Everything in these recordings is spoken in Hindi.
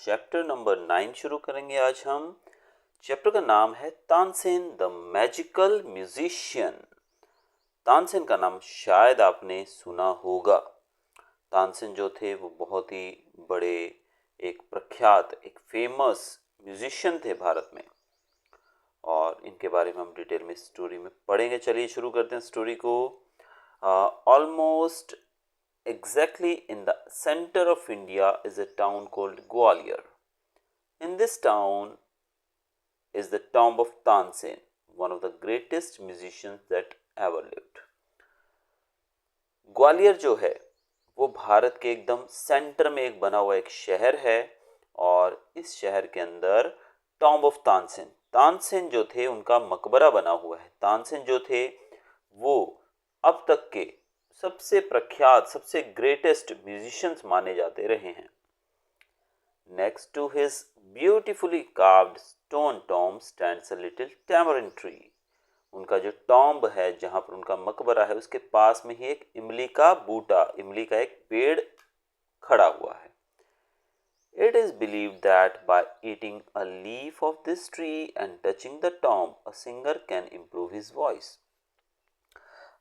चैप्टर नंबर 9 शुरू करेंगे आज हम। चैप्टर का नाम है Tansen the magical musician. Tansen का नाम शायद आपने सुना होगा। तानसेन जो थे वो बहुत ही बड़े, एक प्रख्यात, एक फेमस म्यूजिशियन थे भारत में, और इनके बारे में हम डिटेल में स्टोरी में पढ़ेंगे। चलिए शुरू करते हैं स्टोरी को। Almost exactly in the center of India is a town called Gwalior. In this town is the tomb of Tansen, one of the greatest musicians that ever lived. Gwalior जो है वो भारत के एकदम सेंटर में एक बना हुआ एक शहर है, और इस शहर के अंदर टॉम्ब ऑफ तानसेन, तानसेन जो थे उनका मकबरा बना हुआ है। तानसेन जो थे वो अब तक के सबसे प्रख्यात, सबसे ग्रेटेस्ट म्यूजिशियंस माने जाते रहे हैं। Next to his beautifully carved stone tomb stands a little tamarind tree. उनका जो टॉम्ब है, जहां पर उनका मकबरा है, उसके पास में ही एक इमली का बूटा, इमली का एक पेड़ खड़ा हुआ है। It is believed that by eating a leaf of this tree and touching the tomb, a singer can improve his voice.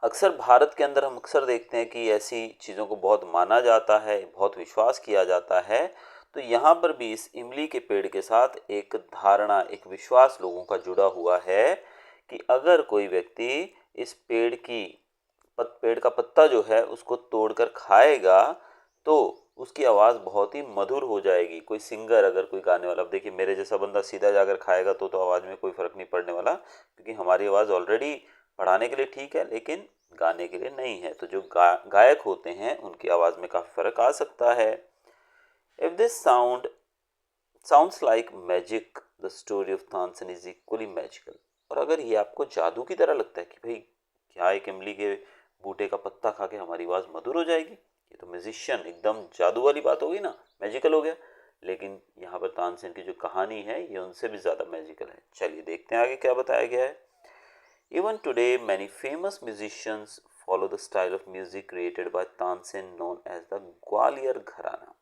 अक्सर भारत के अंदर हम अक्सर देखते हैं कि ऐसी चीज़ों को बहुत माना जाता है, बहुत विश्वास किया जाता है। तो यहाँ पर भी इस इमली के पेड़ के साथ एक धारणा, एक विश्वास लोगों का जुड़ा हुआ है कि अगर कोई व्यक्ति इस पेड़ का पत्ता जो है उसको तोड़कर खाएगा तो उसकी आवाज़ बहुत ही मधुर हो जाएगी। कोई सिंगर, अगर कोई गाने वाला, अब देखिए मेरे जैसा बंदा सीधा जाकर खाएगा तो आवाज़ में कोई फ़र्क नहीं पड़ने वाला, क्योंकि हमारी आवाज़ ऑलरेडी पढ़ाने के लिए ठीक है लेकिन गाने के लिए नहीं है। तो जो गायक होते हैं उनकी आवाज़ में काफ़ी फ़र्क आ सकता है। If this sounds like magic, the story of Tansen is equally magical. और अगर ये आपको जादू की तरह लगता है कि भाई क्या एक इमली के बूटे का पत्ता खा के हमारी आवाज़ मधुर हो जाएगी, ये तो म्यूजिशियन, एकदम जादू वाली बात होगी ना, मैजिकल हो गया। लेकिन यहाँ पर तानसेन की जो कहानी है ये उनसे भी ज़्यादा मैजिकल है। चलिए देखते हैं आगे क्या बताया गया है। Even today, many famous musicians follow the style of music created by Tansen known as the Gwalior घराना।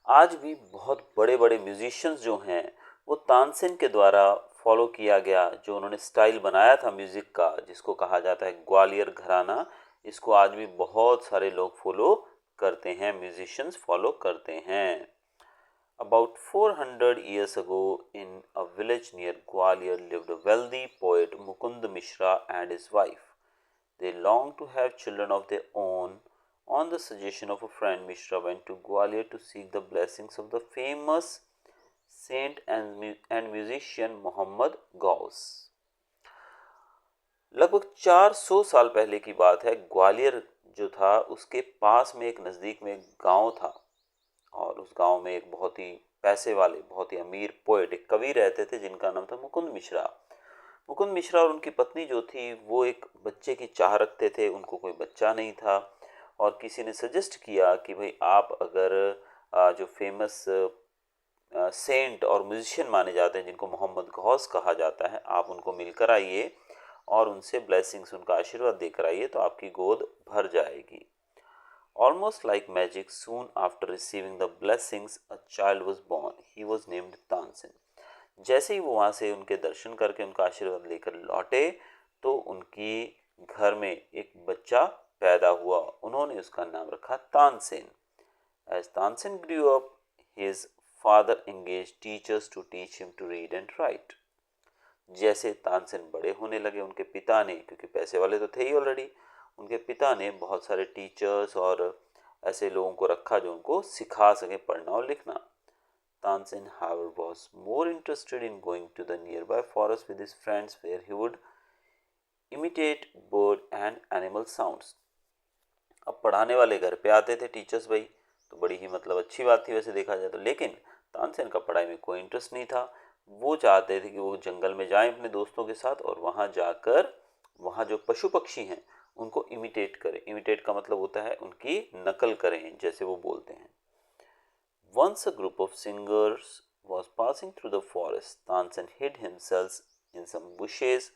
आज भी बहुत बड़े बड़े म्यूजिशियंस जो हैं वो तानसेन के द्वारा फॉलो किया गया, जो उन्होंने स्टाइल बनाया था म्यूजिक का, जिसको कहा जाता है ग्वालियर घराना, इसको आज भी बहुत सारे लोग फॉलो करते हैं, म्यूजिशियंस फॉलो करते हैं। About 400 years ago, in a village near Gwalior lived a wealthy poet Mukund Mishra and his wife. They longed to have children of their own. On the suggestion of a friend, Mishra went to Gwalior to seek the blessings of the famous saint and musician Muhammad Gauss. लगभग 400 साल पहले की बात है। ग्वालियर जो था उसके पास में एक नज़दीक में एक गांव था, और उस गांव में एक बहुत ही पैसे वाले, बहुत ही अमीर पोएट, एक कवि रहते थे जिनका नाम था मुकुंद मिश्रा। मुकुंद मिश्रा और उनकी पत्नी जो थी वो एक बच्चे की चाह रखते थे, उनको कोई बच्चा नहीं था, और किसी ने सजेस्ट किया कि भाई आप अगर जो फेमस सेंट और म्यूजिशियन माने जाते हैं जिनको मोहम्मद गौस कहा जाता है, आप उनको मिलकर आइए और उनसे ब्लेसिंग्स, उनका आशीर्वाद देकर आइए तो आपकी गोद भर जाएगी। Almost like magic, soon after receiving the blessings, a child was born. He was named Tansen. जैसे ही वो वहाँ से उनके दर्शन करके उनका आशीर्वाद लेकर लौटे तो उनकी घर में एक बच्चा पैदा हुआ। उन्होंने उसका नाम रखा Tansen. As Tansen grew up, his father engaged teachers to teach him to read and write. जैसे तानसेन बड़े होने लगे, उनके पिता ने, क्योंकि पैसे वाले तो थे ही ऑलरेडी, उनके पिता ने बहुत सारे टीचर्स और ऐसे लोगों को रखा जो उनको सिखा सके पढ़ना और लिखना। Tansen however was more interested in going to the nearby forest with his friends where he would imitate bird and animal sounds. अब पढ़ाने वाले घर पे आते थे टीचर्स भाई, तो बड़ी ही मतलब अच्छी बात थी वैसे देखा जाए तो, लेकिन तानसेन का पढ़ाई में कोई इंटरेस्ट नहीं था। वो चाहते थे कि वो जंगल में जाएं अपने दोस्तों के साथ और वहाँ जाकर वहाँ जो पशु पक्षी हैं उनको इमिटेट करें। इमिटेट का मतलब होता है उनकी नकल करें जैसे वो बोलते हैं। Once a group of singers was passing through the forest. Tansen hid himself in some bushes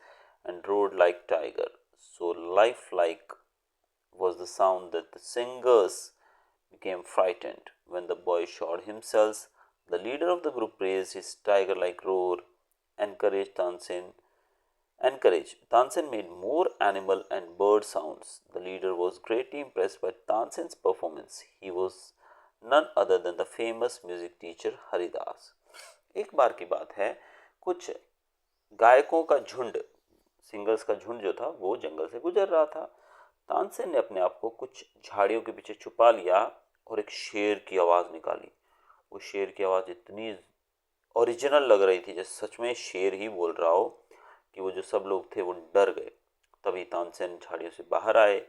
and roared like tiger. So lifelike was the sound that the singers became frightened. When the boy showed himself, the leader of the group praised his tiger-like roar, encouraged Tansen. Tansen made more animal and bird sounds. The leader was greatly impressed by Tansen's performance. He was none other than the famous music teacher Haridas. एक बार की बात है, कुछ गायकों का झुंड, सिंगर्स का झुंड जो था वो जंगल से गुजर रहा था। तानसेन ने अपने आप को कुछ झाड़ियों के पीछे छुपा लिया और एक शेर की आवाज़ निकाली। वो शेर की आवाज़ इतनी ओरिजिनल लग रही थी जैसे सच में शेर ही बोल रहा हो कि वो जो सब लोग थे वो डर गए। तभी तानसेन झाड़ियों से बाहर आए।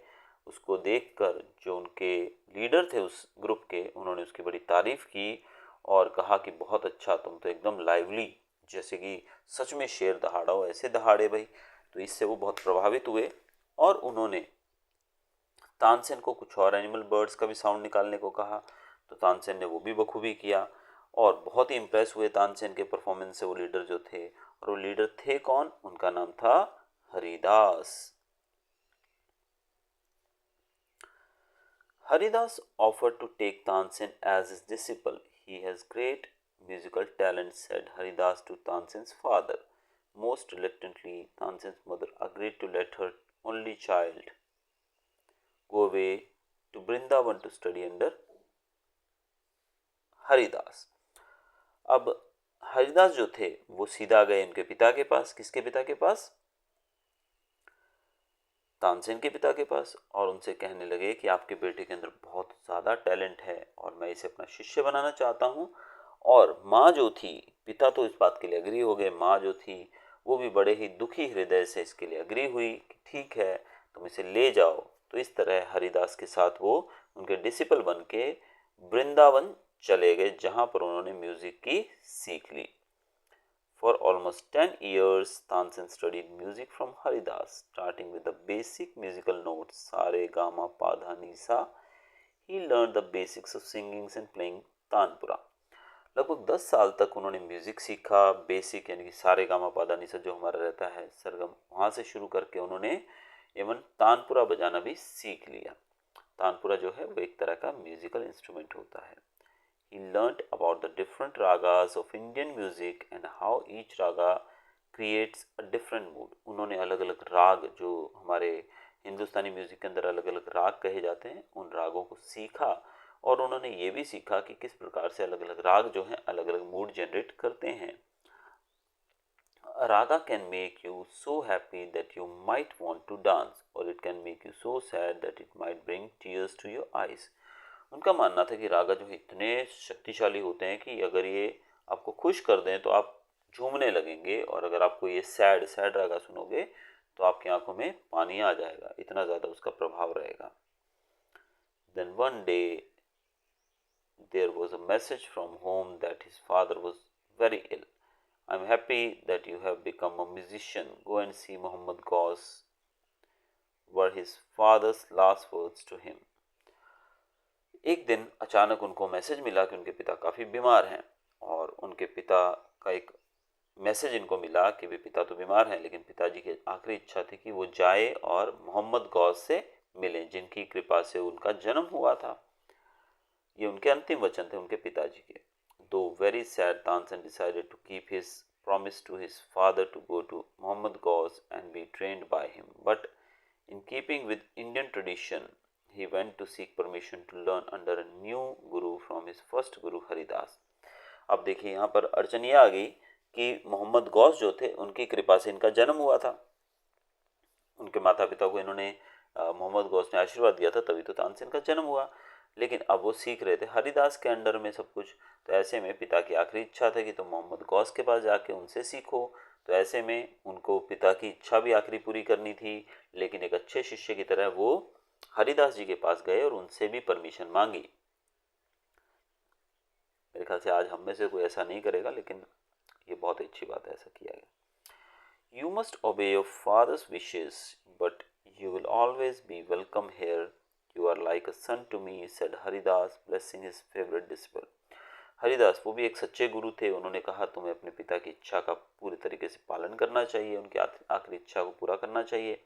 उसको देखकर जो उनके लीडर थे उस ग्रुप के, उन्होंने उसकी बड़ी तारीफ की और कहा कि बहुत अच्छा, तुम तो एकदम लाइवली, जैसे कि सच में शेर दहाड़ा हो ऐसे दहाड़े भाई। तो इससे वो बहुत प्रभावित हुए और उन्होंने तानसेन को कुछ और एनिमल बर्ड्स का भी साउंड निकालने को कहा। तो तानसेन ने वो भी बखूबी किया और बहुत ही इम्प्रेस हुए तानसेन के परफॉर्मेंस से वो लीडर जो थे। और वो लीडर थे कौन? उनका नाम था Haridas. Haridas offered to take Tansen as his disciple. He has great musical talent, said Haridas to Tansen's father. Most reluctantly, Tansen's mother agreed to let her only child go away to Vrindavan to study under Haridas. अब हरिदास जो थे वो सीधा गए उनके पिता के पास। किसके पिता के पास? तानसेन के पिता के पास, और उनसे कहने लगे कि आपके बेटे के अंदर बहुत ज़्यादा टैलेंट है और मैं इसे अपना शिष्य बनाना चाहता हूँ। और माँ जो थी, पिता तो इस बात के लिए अग्री हो गए, माँ जो थी वो भी बड़े ही दुखी हृदय से इसके लिए अग्री हुई कि ठीक है तुम इसे ले जाओ। तो इस तरह हरिदास के साथ वो उनके डिसिपल बन के वृंदावन चले गए, जहाँ पर उन्होंने म्यूज़िक की सीख ली। For almost 10 years, Tansen studied music from Haridas, starting with the basic musical notes sa re ga ma pa dha ni sa. He learned the basics of singing and playing tanpura. लगभग 10 साल तक उन्होंने म्यूज़िक सीखा। बेसिक यानी कि सारे गामा पादा निसा जो हमारा रहता है सरगम, वहाँ से शुरू करके उन्होंने एवं तानपुरा बजाना भी सीख लिया। तानपुरा जो है वो एक तरह का म्यूजिकल इंस्ट्रूमेंट होता है। He learnt about the different ragas of Indian music and how each raga creates a different mood. उन्होंने अलग अलग राग, जो हमारे हिंदुस्तानी म्यूजिक के अंदर अलग अलग राग कहे जाते हैं, उन रागों को सीखा और उन्होंने ये भी सीखा कि किस प्रकार से अलग अलग राग जो हैं अलग अलग मूड जनरेट करते हैं। A raga can make you so happy that you might want to dance, or it can make you so sad that it might bring tears to your eyes. उनका मानना था कि रागा जो है इतने शक्तिशाली होते हैं कि अगर ये आपको खुश कर दें तो आप झूमने लगेंगे, और अगर आपको ये सैड सैड रागा सुनोगे तो आपकी आंखों में पानी आ जाएगा, इतना ज़्यादा उसका प्रभाव रहेगा। Then one day there was a message from home that his father was very ill. I'm happy that you have become a musician. Go and see Muhammad Ghaus, were his father's last words to him. एक दिन अचानक उनको मैसेज मिला कि उनके पिता काफ़ी बीमार हैं, और उनके पिता का एक मैसेज इनको मिला कि वे पिता तो बीमार हैं, लेकिन पिताजी की आखिरी इच्छा थी कि वो जाए और मोहम्मद गौस से मिलें, जिनकी कृपा से उनका जन्म हुआ था। ये उनके अंतिम वचन थे उनके पिताजी के। Though very sad, Tansen decided to keep his promise to his father to go to Mohammad Ghaus and be trained by him, but in keeping with Indian tradition he went to seek permission to learn under a new guru from his first guru Haridas. अब देखिए यहाँ पर अड़चन ये आ गई कि मोहम्मद गौस जो थे उनकी कृपा से इनका जन्म हुआ था। उनके माता पिता को इन्होंने मोहम्मद गौस ने आशीर्वाद दिया था, तभी तो तानसेन का जन्म हुआ। लेकिन अब वो सीख रहे थे हरिदास के अंडर में सब कुछ। तो ऐसे में पिता की आखिरी इच्छा थी कि तुम मोहम्मद गौस के पास जाके उनसे सीखो। तो ऐसे में उनको पिता की इच्छा भी आखिरी पूरी करनी थी, लेकिन एक अच्छे शिष्य की तरह वो हरिदास जी के पास गए और उनसे भी परमिशन मांगी। मेरे ख्याल से आज हम में से कोई ऐसा नहीं करेगा, लेकिन ये बहुत अच्छी बात है, ऐसा किया गया। You must obey your father's wishes but you will always be welcome here, you are like a son to me, said Haridas blessing his favourite disciple. Haridas वो भी एक सच्चे गुरु थे। उन्होंने कहा तुम्हें अपने पिता की इच्छा का पूरी तरीके से पालन करना चाहिए, उनकी आखिरी इच्छा को पूरा करना चाहिए।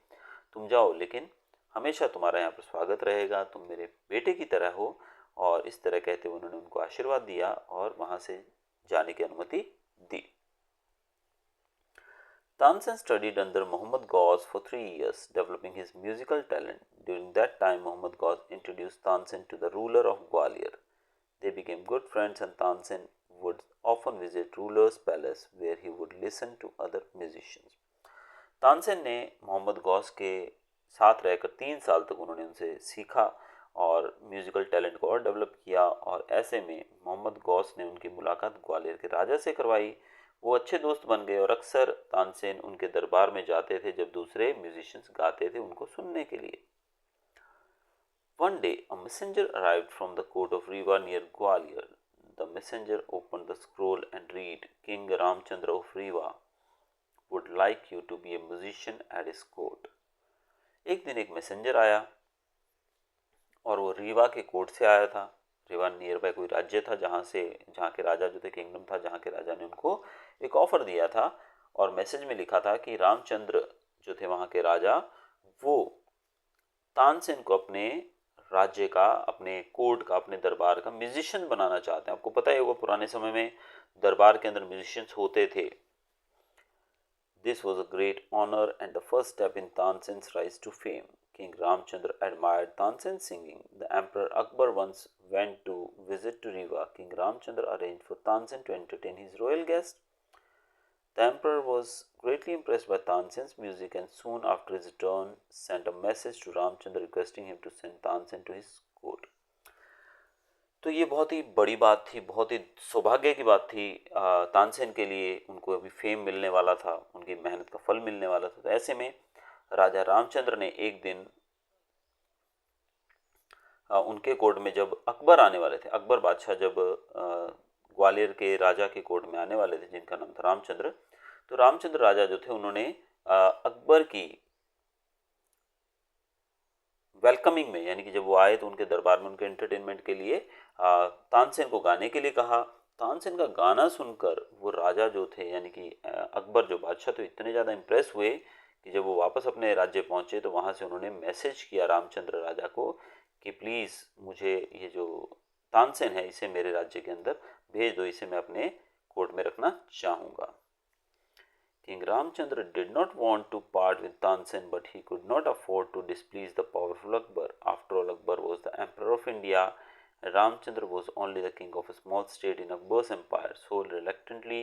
तुम जाओ, लेकिन हमेशा तुम्हारा यहाँ पर स्वागत रहेगा, तुम मेरे बेटे की तरह हो और इस तरह कहते हुए उन्होंने उनको आशीर्वाद दिया और वहाँ से जाने की अनुमति दी। Tansen studied under Muhammad Ghaus for 3 years, developing his musical talent. During that time, Muhammad Ghaus introduced Tansen to the ruler of Gwalior. They became good friends and Tansen would often visit ruler's palace where he would listen to other musicians. Tansen ने मोहम्मद गौस के साथ रहकर 3 साल तक उन्होंने उनसे सीखा और म्यूज़िकल टैलेंट को और डेवलप किया, और ऐसे में मोहम्मद गौस ने उनकी मुलाकात ग्वालियर के राजा से करवाई। वो अच्छे दोस्त बन गए और अक्सर तानसेन उनके दरबार में जाते थे जब दूसरे म्यूजिशियंस गाते थे उनको सुनने के लिए। One day, a messenger arrived from the court of Rewa near Gwalior. The messenger opened the scroll and read, King Ramchandra of Rewa would like you to be a musician at his court. एक दिन एक मैसेंजर आया और वो रीवा के कोर्ट से आया था। रीवा नियर बाय कोई राज्य था जहाँ के राजा जो थे, किंगडम था जहाँ के राजा ने उनको एक ऑफर दिया था, और मैसेज में लिखा था कि रामचंद्र जो थे वहाँ के राजा, वो तानसेन को अपने राज्य का, अपने कोर्ट का, अपने दरबार का म्यूजिशियन बनाना चाहते हैं। आपको पता ही होगा पुराने समय में दरबार के अंदर म्यूजिशियंस होते थे। This was a great honor and the first step in Tansen's rise to fame. King Ramchandra admired Tansen's singing. The Emperor Akbar once went to visit to Rewa. King Ramchandra arranged for Tansen to entertain his royal guests. The Emperor was greatly impressed by Tansen's music and soon after his return sent a message to Ramchandra requesting him to send Tansen to his court. तो ये बहुत ही बड़ी बात थी, बहुत ही सौभाग्य की बात थी तानसेन के लिए। उनको अभी फेम मिलने वाला था, उनकी मेहनत का फल मिलने वाला था। तो ऐसे में राजा रामचंद्र ने एक दिन उनके कोर्ट में जब अकबर आने वाले थे, अकबर बादशाह जब ग्वालियर के राजा के कोर्ट में आने वाले थे जिनका नाम था रामचंद्र, तो रामचंद्र राजा जो थे उन्होंने अकबर की वेलकमिंग में, यानी कि जब वो आए तो उनके दरबार में उनके एंटरटेनमेंट के लिए तानसेन को गाने के लिए कहा। तानसेन का गाना सुनकर वो राजा जो थे, यानी कि अकबर जो बादशाह थे, इतने ज़्यादा इम्प्रेस हुए कि जब वो वापस अपने राज्य पहुँचे तो वहाँ से उन्होंने मैसेज किया रामचंद्र राजा को कि प्लीज़ मुझे ये जो तानसेन है इसे मेरे राज्य के अंदर भेज दो, इसे मैं अपने कोर्ट में रखना चाहूँगा। King Ramchandra did not want to part with Tansen, but he could not afford to displease the powerful Akbar. After all, Akbar was the emperor of India, and Ramchandra was only the king of a small state in Akbar's empire. So reluctantly,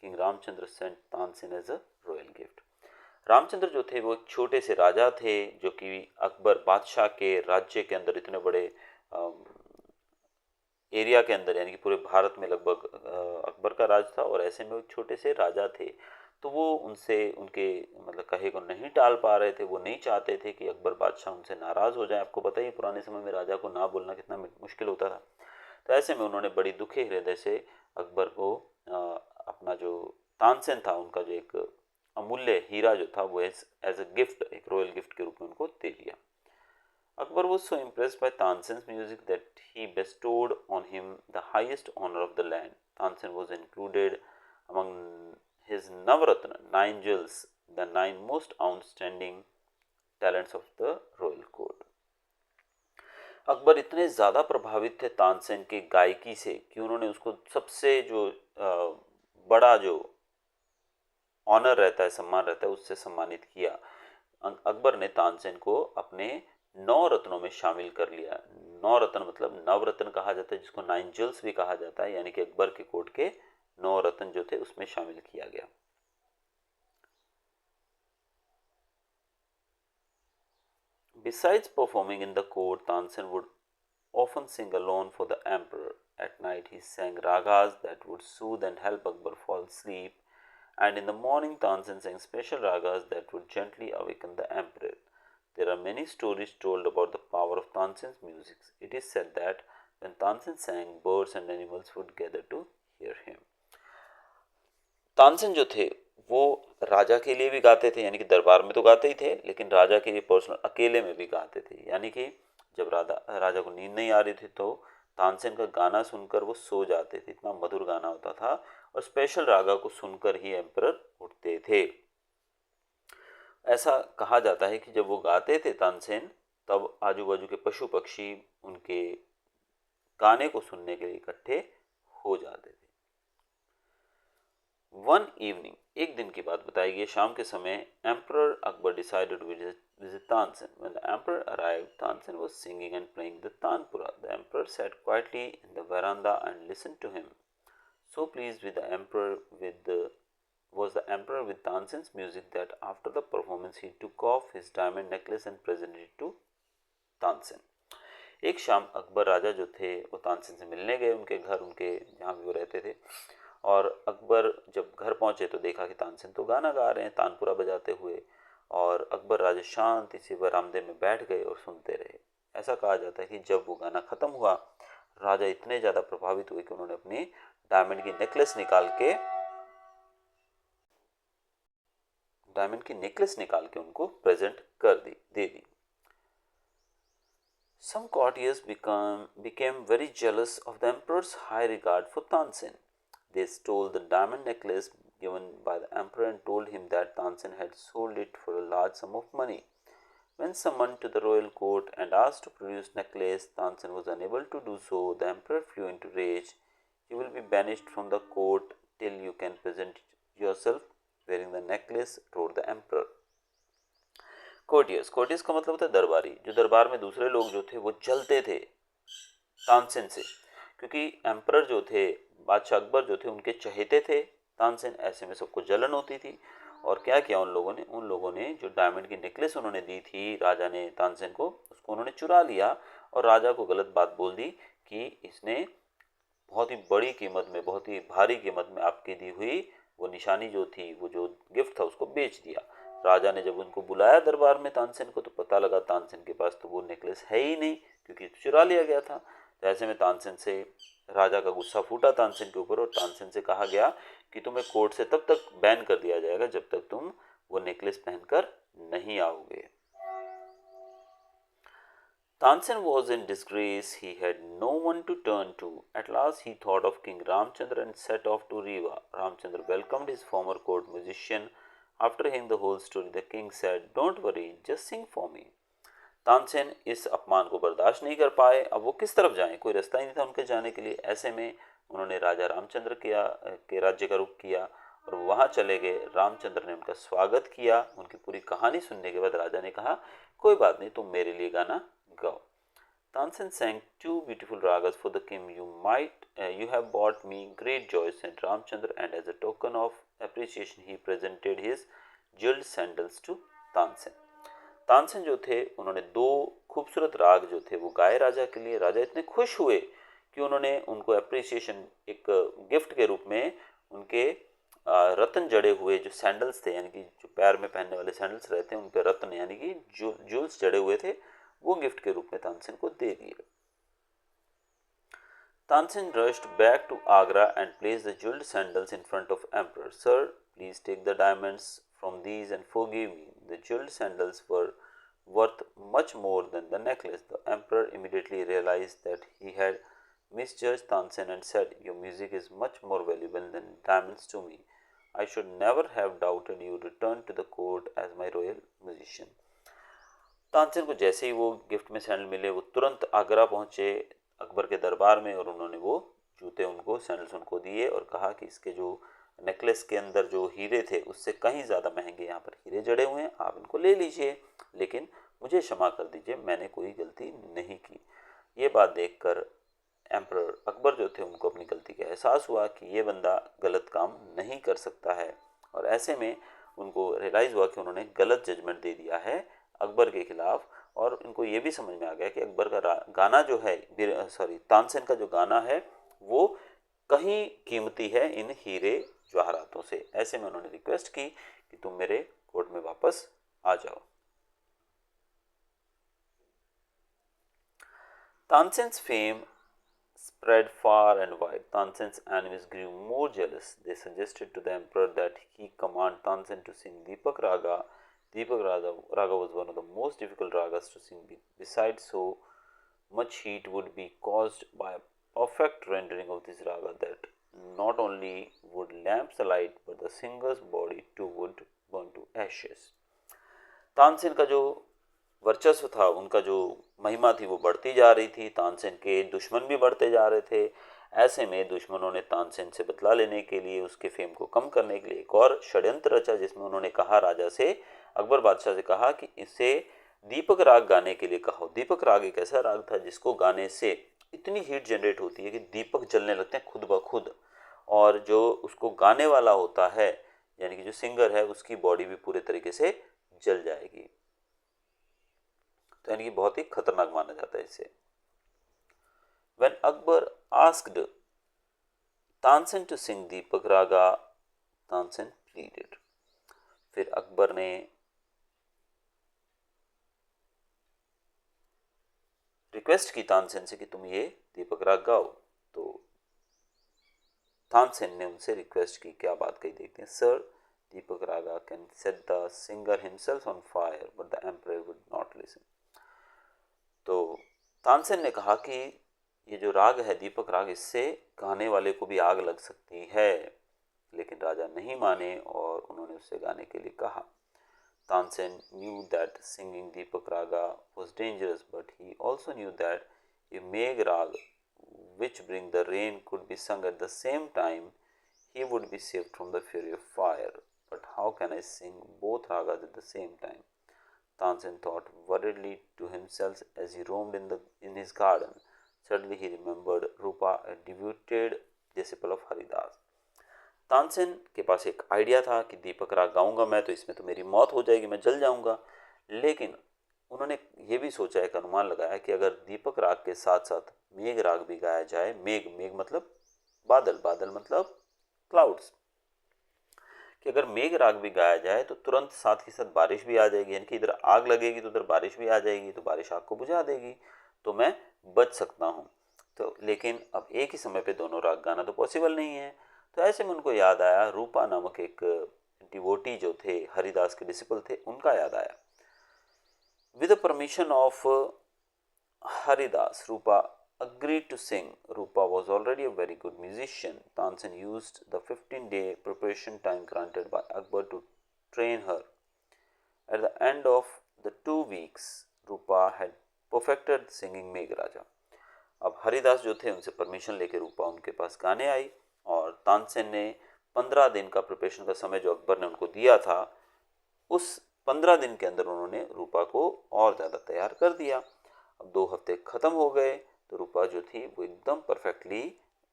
King Ramchandra sent Tansen as a royal gift. Ramchandra जो थे वो एक छोटे से राजा थे जो कि अकबर बादशाह के राज्य के अंदर, इतने बड़े एरिया के अंदर, यानी कि पूरे भारत में लगभग अकबर का राज था, और ऐसे में वो छोटे से राजा थे। तो वो उनसे उनके मतलब कहे को नहीं टाल पा रहे थे। वो नहीं चाहते थे कि अकबर बादशाह उनसे नाराज़ हो जाए। आपको पता ही पुराने समय में राजा को ना बोलना कितना मुश्किल होता था। तो ऐसे में उन्होंने बड़ी दुखी हृदय से अकबर को अपना जो तानसेन था, उनका जो एक अमूल्य हीरा जो था, वो एज ए गिफ्ट, एक रॉयल गिफ्ट के रूप में उनको दे दिया। Akbar was so impressed by Tansen's music that he bestowed on him the highest honor of the land. Tansen was included among his Navaratna, 9 jewels, the 9 most outstanding talents of the royal court. Akbar इतने ज़्यादा प्रभावित थे तानसेन के गायकी से कि उन्होंने उसको सबसे जो बड़ा जो ऑनर रहता है, सम्मान रहता है, उससे सम्मानित किया। अकबर ने तानसेन को अपने 9 रत्नों में शामिल कर लिया। 9 रत्न मतलब नवरत्न कहा जाता है, जिसको 9 ज्वेल्स भी कहा जाता है, यानी कि अकबर के कोर्ट के 9 रत्न जो थे उसमें शामिल किया गया। Besides performing in the court, Tansen would often sing alone for the emperor. At night he sang ragas that would soothe and help Akbar fall asleep, and in the morning Tansen sang special ragas that would gently awaken the emperor. There are many stories told about the power of Tansen's music. It is said that when Tansen sang, birds and animals would gather to hear him. Tansen जो थे वो राजा के लिए भी गाते थे, यानी कि दरबार में तो गाते ही थे, लेकिन राजा के लिए पर्सनल अकेले में भी गाते थे। यानी कि जब राजा को नींद नहीं आ रही थी तो तानसेन का गाना सुनकर वो सो जाते थे। इतना मधुर गाना होता था, और स्पेशल रागा को सुनकर ही एम्परर उठते थे। ऐसा कहा जाता है कि जब वो गाते थे तानसेन, तब आजू बाजू के पशु पक्षी उनके गाने को सुनने के लिए इकट्ठे हो जाते थे। वन इवनिंग, एक दिन की बात बताई गई, शाम के समय emperor Akbar decided to visit Tansin. When the emperor arrived, Tansin was singing and playing the tanpura. The emperor sat quietly in the veranda and listened to him. So pleased with the emperor with the was the emperor with Tansin's music that after the performance he took off his diamond necklace and presented it to Tansin. एक शाम अकबर राजा जो थे वो तानसेन से मिलने गए उनके घर, उनके जहाँ भी वो रहते थे। और अकबर जब घर पहुंचे तो देखा कि तानसेन तो गाना गा रहे हैं तानपुरा बजाते हुए, और अकबर राजा शांति से बरामदे में बैठ गए और सुनते रहे। ऐसा कहा जाता है कि जब वो गाना खत्म हुआ, राजा इतने ज़्यादा प्रभावित हुए कि उन्होंने अपनी डायमंड की नेकलेस निकाल के उनको present they the. Some courtiers became very jealous of the emperor's high regard for Tansin. They stole the diamond necklace given by the emperor and told him that Tansin had sold it for a large sum of money. When summoned to the royal court and asked to produce necklace, Tansin was unable to do so. The emperor flew into rage. You will be banished from the court till you can present yourself wearing the necklace, roared the emperor. Courtiers का मतलब होता है दरबारी। जो दरबार में दूसरे लोग जो थे वो जलते थे तानसेन से, क्योंकि एम्परर जो थे, बादशाह अकबर जो थे, उनके चहेते थे तानसेन। ऐसे में सबको जलन होती थी। और क्या किया उन लोगों ने जो डायमंड की नेकलेस उन्होंने दी थी राजा ने तानसेन को, उसको उन्होंने चुरा लिया और राजा को गलत बात बोल दी कि इसने बहुत ही बड़ी कीमत में, बहुत ही भारी कीमत में आपकी दी हुई वो निशानी जो थी, वो जो गिफ्ट था, उसको बेच दिया। राजा ने जब उनको बुलाया दरबार में तानसेन को, तो पता लगा तानसेन के पास तो वो नेकलेस है ही नहीं, क्योंकि चुरा लिया गया था। तो ऐसे में तानसेन से राजा का गुस्सा फूटा तानसेन के ऊपर, और तानसेन से कहा गया कि तुम्हें कोर्ट से तब तक बैन कर दिया जाएगा जब तक तुम वो नेकलेस पहनकर नहीं आओगे। Tansen was in disgrace. He had no one to turn to. At last he thought of King Ramchandra and set off to Rewa. Ramchandra welcomed his former court musician. After hearing the whole story, the king said, "Don't worry, just sing for me." Tansen इस अपमान को बर्दाश्त नहीं कर पाए। अब वो किस तरफ जाएं, कोई रास्ता ही नहीं था उनके जाने के लिए। ऐसे में उन्होंने राजा रामचंद्र के राज्य का रुख किया और वहाँ चले गए। रामचंद्र ने उनका स्वागत किया। उनकी पूरी कहानी सुनने के बाद राजा ने कहा, कोई बात नहीं, तुम मेरे लिए गाना गाओ। Tansen sang two beautiful ragas for the king. You have brought me great joy, said Ramchandra, and as a token of appreciation, he presented his jeweled sandals to Tansen. Tansen जो थे उन्होंने दो खूबसूरत राग जो थे वो गाए राजा के लिए। राजा इतने खुश हुए कि उन्होंने उनको एप्रिसिएशन एक गिफ्ट के रूप में उनके रत्न जड़े हुए जो सैंडल्स थे, यानी कि जो पैर में पहनने वाले सैंडल्स रहते हैं उन पर रत्न यानी कि जूल्स जड़े हुए थे, वो गिफ्ट के रूप में तानसेन को दे दिए। Tansen rushed back to Agra and placed the jeweled sandals in front of Emperor. Sir, please take the diamonds from these and forgive me. The jeweled sandals were worth much more than the necklace. The emperor immediately realized that he had misjudged Tansen and said, "Your music is much more valuable than diamonds to me. I should never have doubted you. Return to the court as my royal musician." Tansen को जैसे ही वो गिफ्ट में सैंडल मिले, वो तुरंत आगरा पहुंचे अकबर के दरबार में, और उन्होंने वो जूते उनको, सैंडल्स उनको दिए और कहा कि इसके जो नेकलेस के अंदर जो हीरे थे उससे कहीं ज़्यादा महंगे यहाँ पर हीरे जड़े हुए हैं, आप इनको ले लीजिए, लेकिन मुझे क्षमा कर दीजिए, मैंने कोई गलती नहीं की। ये बात देखकर एम्परर अकबर जो थे उनको अपनी गलती का एहसास हुआ कि ये बंदा गलत काम नहीं कर सकता है, और ऐसे में उनको रियलाइज़ हुआ कि उन्होंने गलत जजमेंट दे दिया है अकबर के खिलाफ। और इनको ये भी समझ में आ गया कि अकबर का गाना जो है, तानसेन का जो गाना है वो कहीं कीमती है इन हीरे जवाहरातों से। ऐसे में उन्होंने रिक्वेस्ट की कि तुम मेरे कोर्ट में वापस आ जाओ। Tansen's fame spread far and wide. Tansen's enemies grew more jealous. They suggested to the emperor that he command Tansen to sing Deepak Raga. Raga was one of the most difficult ragas to sing. Besides, so much heat would be caused by a perfect rendering of this raga that not only would lamps alight, but the singer's body too would burn to ashes. Tansen का जो वर्चस्व था, उनका जो महिमा थी वो बढ़ती जा रही थी। तानसेन के दुश्मन भी बढ़ते जा रहे थे। ऐसे में दुश्मनों ने तानसेन से बदला लेने के लिए, उसके फेम को कम करने के लिए एक और षड्यंत्र रचा, जिसमें उन्होंने कहा राजा से, अकबर बादशाह से कहा कि इसे दीपक राग गाने के लिए कहो। दीपक राग एक ऐसा राग था जिसको गाने से इतनी हीट जनरेट होती है कि दीपक जलने लगते हैं खुद ब खुद, और जो उसको गाने वाला होता है यानी कि जो सिंगर है उसकी बॉडी भी पूरे तरीके से जल जाएगी। तो यानी कि बहुत ही खतरनाक माना जाता है इसे। When Akbar asked Tansen to sing Deepak raga, Tansen pleaded. फिर अकबर ने रिक्वेस्ट की तानसेन से कि तुम ये दीपक राग गाओ। तो तानसेन ने उनसे रिक्वेस्ट की, क्या बात कही देखते हैं। Sir, Deepak Raga can set the singer himself on fire but the emperor would not listen. तो तानसेन ने कहा कि ये जो राग है दीपक राग, इससे गाने वाले को भी आग लग सकती है, लेकिन राजा नहीं माने और उन्होंने उससे गाने के लिए कहा। Tansen knew that singing Deepak Raga was dangerous, but he also knew that if Megh Rag, which bring the rain, could be sung at the same time, he would be saved from the fury of fire. But how can I sing both ragas at the same time? Tansen thought worriedly to himself as he roamed in his garden. Suddenly he remembered Rupa, a devoted disciple of Haridas. Tansen के पास एक आइडिया था कि दीपक राग गाऊंगा मैं तो इसमें तो मेरी मौत हो जाएगी, मैं जल जाऊंगा। लेकिन उन्होंने ये भी सोचा, एक अनुमान लगाया कि अगर दीपक राग के साथ साथ मेघ राग भी गाया जाए, मेघ मेघ मतलब बादल, बादल मतलब क्लाउड्स, कि अगर मेघ राग भी गाया जाए तो तुरंत साथ के साथ बारिश भी आ जाएगी, यानी कि इधर आग लगेगी तो उधर बारिश भी आ जाएगी, तो बारिश आग को बुझा देगी, तो मैं बच सकता हूँ। तो लेकिन अब एक ही समय पे दोनों राग गाना तो पॉसिबल नहीं है। तो ऐसे में उनको याद आया, रूपा नामक एक डिवोटी जो थे, हरिदास के डिसिपल थे, उनका याद आया। With the permission of Haridas, Rupa agreed to sing. Rupa was already a very good musician. Tansen used the 15-day preparation time granted by Akbar to train her. At the end of the 2 weeks, Rupa had perfected singing Meghraja. अब हरिदास जो थे उनसे परमिशन लेके रूपा उनके पास गाने आई, और तानसेन ने 15 दिन का प्रिपरेशन का समय जो अकबर ने उनको दिया था, उस 15 दिन के अंदर उन्होंने रूपा को और ज़्यादा तैयार कर दिया। अब 2 हफ्ते ख़त्म हो गए तो रूपा जो थी वो एकदम परफेक्टली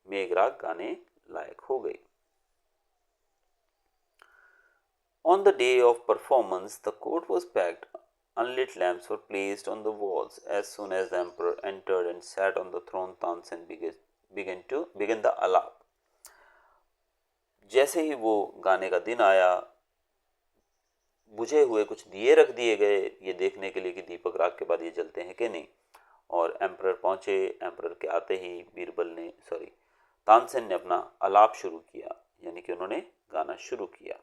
मेघराग गाने लायक हो गई। On the day of performance, the court was packed. Unlit lamps were placed on the walls. As soon as the emperor entered and sat on the throne, Tansen began the alap. जैसे ही वो गाने का दिन आया, बुझे हुए कुछ दिए रख दिए गए ये देखने के लिए कि दीपक राग के बाद ये जलते हैं कि नहीं, और एम्परर पहुंचे। एम्परर के आते ही तानसेन ने अपना आलाप शुरू किया, यानी कि उन्होंने गाना शुरू किया।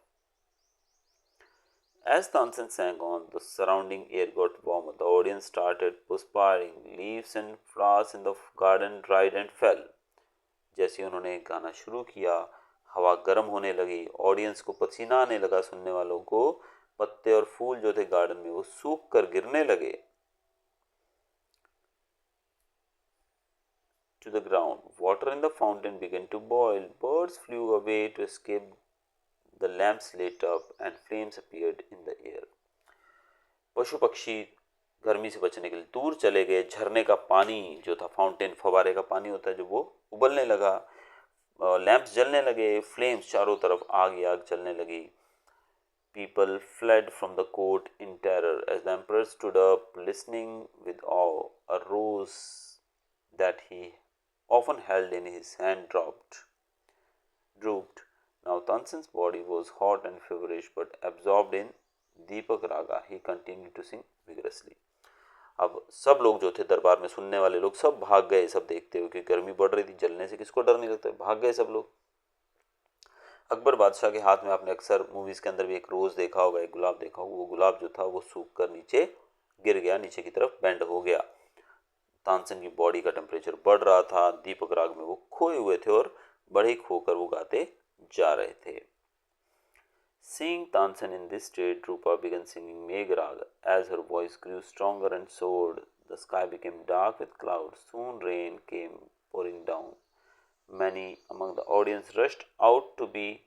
As Tansen sang on, the surrounding air got warmer. The audience started perspiring. Leaves and flowers in the garden dried and fell. जैसे उन्होंने गाना शुरू किया, हवा गर्म होने लगी, ऑडियंस को पसीना आने लगा, सुनने वालों को पत्ते और फूल जो थे गार्डन में वो सूख कर गिरने लगे to the ground. Water in the fountain began to boil. Birds flew away to escape. The lamps lit up and flames appeared in the air. पशु पक्षी गर्मी से बचने के लिए दूर चले गए। झरने का पानी जो था, फाउंटेन फवारे का पानी होता है जो, वो उबलने लगा। लैंप्स जलने लगे, फ्लेम्स चारों तरफ आग ही आग चलने लगी। People fled from the court in terror. As the emperor stood up, listening with awe, a rose that he often held in his hand drooped. Now Tansen's body was hot and feverish, but absorbed in Deepak Raga, he continued to sing vigorously. अब सब लोग जो थे दरबार में, सुनने वाले लोग सब भाग गए, सब देखते हुए कि गर्मी बढ़ रही थी, जलने से किसको डर नहीं लगता, भाग गए सब लोग। अकबर बादशाह के हाथ में आपने अक्सर मूवीज के अंदर भी एक रोज देखा होगा, एक गुलाब देखा होगा, वो गुलाब जो था वो सूख कर नीचे गिर गया, नीचे की तरफ बेंड हो गया। तानसेन की बॉडी का टेम्परेचर बढ़ रहा था, दीपक राग में वो खोए हुए थे और बड़े खोकर वो गाते जा रहे थे। Seeing Tansen in this state, Rupa began singing Megh Rag. As her voice grew stronger and soared, the sky became dark with clouds. Soon rain came pouring down. Many among the audience rushed out to be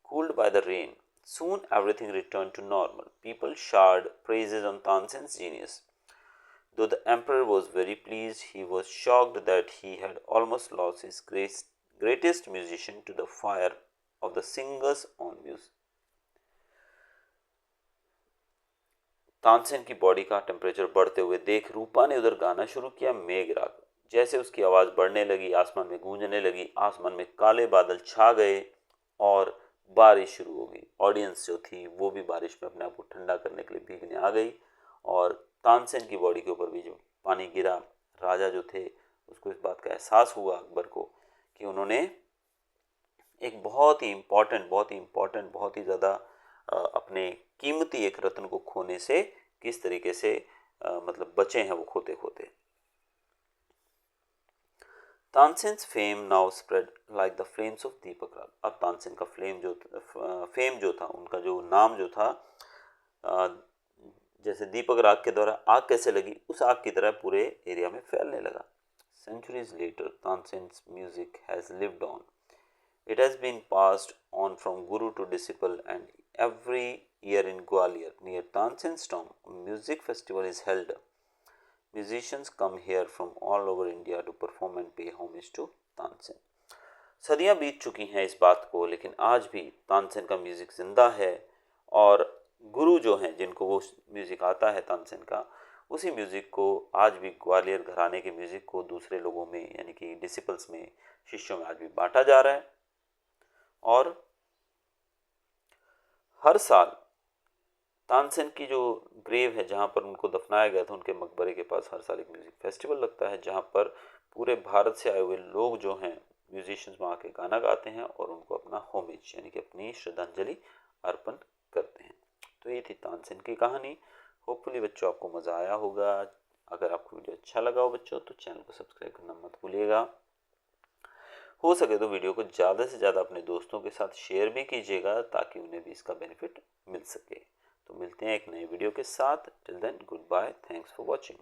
cooled by the rain. Soon everything returned to normal. People showered praises on Tansen's genius. Though the emperor was very pleased, he was shocked that he had almost lost his greatest musician to the fire of the singer's own music. Tansen की बॉडी का टेम्परेचर बढ़ते हुए देख रूपा ने उधर गाना शुरू किया मेघ राग। जैसे उसकी आवाज़ बढ़ने लगी, आसमान में गूंजने लगी, आसमान में काले बादल छा गए और बारिश शुरू हो गई। ऑडियंस जो थी वो भी बारिश में अपने आप को ठंडा करने के लिए भीगने आ गई और तानसेन की बॉडी के ऊपर भी जो पानी गिरा, राजा जो थे उसको इस बात का एहसास हुआ अकबर को कि उन्होंने एक बहुत ही इम्पोर्टेंट बहुत ही ज़्यादा अपने कीमती एक रत्न को खोने से किस तरीके से मतलब बचे हैं वो खोते खोते। Tansen's fame now spread like the flames of Deepak raag. अब तानसेन का फेम जो था, उनका जो नाम जो था, जैसे दीपक राग के द्वारा आग कैसे लगी, उस आग की तरह पूरे एरिया में फैलने लगा। Centuries later, Tansen's music has lived on. It has been passed on from guru to disciple, and every year in Gwalior, near Tansen's tomb, a music festival is held. Musicians come here from all over India to perform and pay homage to Tansen. सदियां बीत चुकी हैं इस बात को, लेकिन आज भी तानसेन का म्यूज़िक ज़िंदा है और गुरु जो हैं जिनको वो म्यूज़िक आता है तानसेन का, उसी म्यूज़िक को आज भी ग्वालियर घराने के म्यूज़िक को दूसरे लोगों में यानी कि डिसिपल्स में, शिष्यों में आज भी बांटा जा रहा है। और हर साल तानसेन की जो ग्रेव है, जहाँ पर उनको दफनाया गया था, उनके मकबरे के पास हर साल एक म्यूज़िक फेस्टिवल लगता है, जहाँ पर पूरे भारत से आए हुए लोग जो हैं म्यूजिशियंस वहाँ के गाना गाते हैं और उनको अपना होमेज यानी कि अपनी श्रद्धांजलि अर्पण करते हैं। तो ये थी तानसेन की कहानी। होपफुली बच्चों आपको मज़ा आया होगा। अगर आपको वीडियो अच्छा लगा हो बच्चों तो चैनल को सब्सक्राइब करना मत भूलिएगा। हो सके तो वीडियो को ज़्यादा से ज़्यादा अपने दोस्तों के साथ शेयर भी कीजिएगा ताकि उन्हें भी इसका बेनिफिट मिल सके। तो मिलते हैं एक नए वीडियो के साथ। Till then goodbye, thanks for watching.